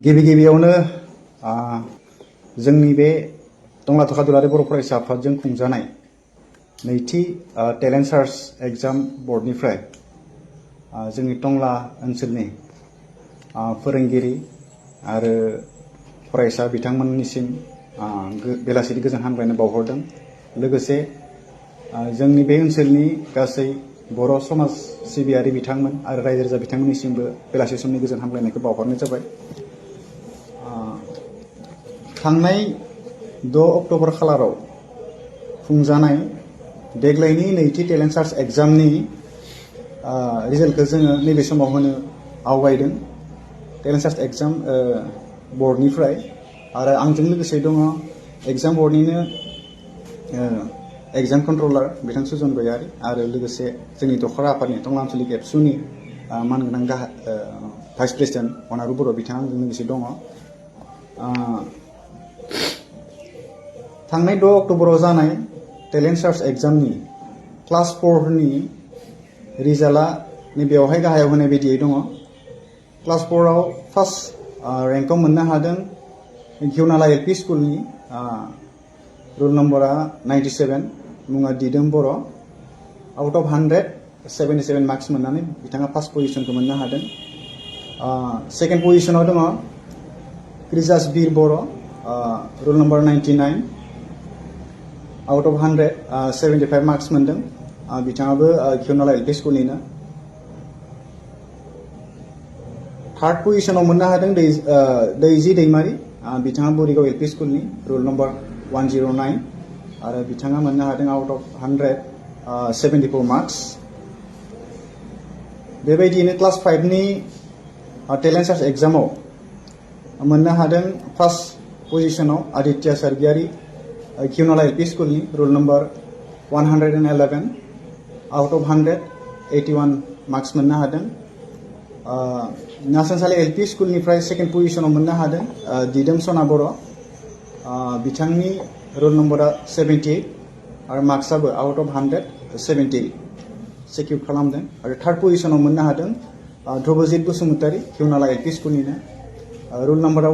गिबियावनो जोंनि बे टंला थखा दुलाराय बर' फरायसा आफादजों खुंजानाय नैथि टेलेन्ट सार्च एग्जाम बर्डनिफ्राय जोंनि टंला ओनसोलनि फोरोंगिरि आरो फरायसा बिथांमोननिसिम बेलासिनि गोजोन हामलायनाय बावहरदों। लोगोसे जोंनि बे ओनसोलनि गासै बर' समाज सिबियारि बिथांमोन आरो रायजो राजा बिथांमोननिसिमबो बेलासि समनि गोजोन हामलायनायखौ बावहरनाय जाबाय। थांनाय 6 अक्ट'बर खालाराव खुंजानाय देग्लायनि नैथि टेलेन्ट सार्च एग्जामनि रिजाल्टखौ जोङो नैबे समाव होनो आवगायदों टेलेन्ट सार्च एग्जाम बर्डनिफ्राय। आरो आंजों लोगोसे दङ एग्जाम बर्डनिनो एग्जाम कन्ट्रलार बिथां सुजन गयारि आरो लोगोसे जोंनि दखरा आफादनि टंला आन्चलिक एबसुनि मानगोनां भाइस प्रेसिडेन्ट अनारु बर' बिथाङा आंजों लोगोसे दङ। थांनाय 6 अक्ट'बराव जानाय टेलेन्ट सार्च एग्जामनि क्लास 4नि रिजाल्टआ नैबेयावहाय गाहायाव होनाय बायदियै दङ। क्लास 4आव फार्स्ट रेंकआव मोननो हादों घिउनाला एल पि स्कुलनि रोल नम्बरा 97, मुङा दिदोम बर'। आउट अफ 177 मार्क्स मोननानै बिथाङा फार्स्ट पजिशनखौ मोननो हादों। सेकेन्ड पजिशनाव दङ क्रिजास बिर बर', roll number 99, out of 175 marks मोनदों। बिथाङाबो घिउनाला एल पि स्कुलनिनो। थार्ड पजिशनाव मोननो हादों दैजि दैमारि, बिथाङा बरिगाव एल पि स्कुलनि, रोल नम्बर 109, आरो बिथाङा मोननो हादों आउट अफ 174 मार्क्स। बेबायदियैनो क्लास 5नि टेलेन्ट सार्च एग्जामाव मोननो हादों फार्स्ट पजिशनाव आदित्य सारगियारि, घिउनाला एल पि स्कुलनि, roll number 111, out of 181 marks मोननो हादों। नासनसालि एल पि स्कुलनिफ्राय सेकेन्ड पजिशनाव मोननो हादों दिदोम सना बर', बिथांनि रोल नम्बरा 78 आरो मार्क्सआबो आउट अफ 178 सिकिउर खालामदों। आरो थार्ड पजिशनाव मोननो हादों ध्रुबजित बसुमतारी, घिउनाला एल पि स्कुलनिनो, रोल नम्बरा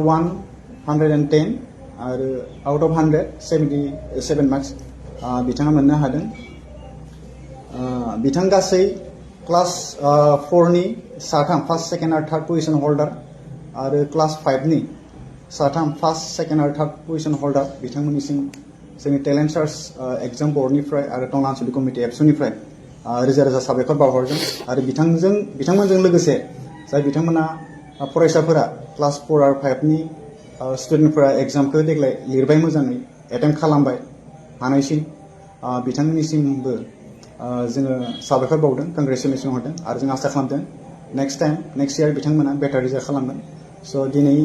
110 आरो आउट अफ 177 मार्क्स बिथाङा मोननो हादों। बिथां गासै क्लास 4नि साथाम फार्स्ट सेकेन्ड आरो थार्ड पजिशन हल्डार आरो क्लास 5नि साथाम फार्स्ट सेकेन्ड आरो थार्ड पजिशन हल्डार बिथांमोननिसिम जोंनि टेलेन्ट सार्च एग्जाम बर्डनिफ्राय आरो टंला आन्चलिक कमिटि एबसुनिफ्राय रोजा रोजा साबायखर बावहरदों। आरो बिथांमोनजों लोगोसे जाय बिथांमोना फरायसाफोरा क्लास 4 आरो 5नि स्टुडेन्टफोरा एग्जामखौ देग्लाय लिरबाय, मोजाङै एटेम्प्ट खालामबाय हानायसिम, बिथांमोननिसिमबो जोङो साबायखर बावदों, कंग्रेचुलेसन हरदों। आरो जों आसा खालामदों नेक्स्ट इयार बिथांमोना बेटार रिजाल्ट खालामगोन। स' दिनै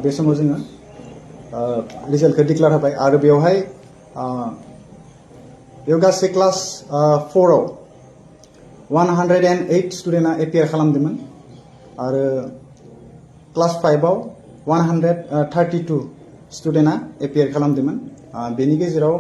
बे समाव जोङो रिजाल्टखौ डिक्लेयार होबाय। आरो बेयाव गासै क्लास 4आव 108 स्टुडेन्टआ एपियार खालामदोंमोन आरो क्लास 5आव 132 स्टुडेन्टआ एपियार खालामदोंमोन। बेनि गेजेराव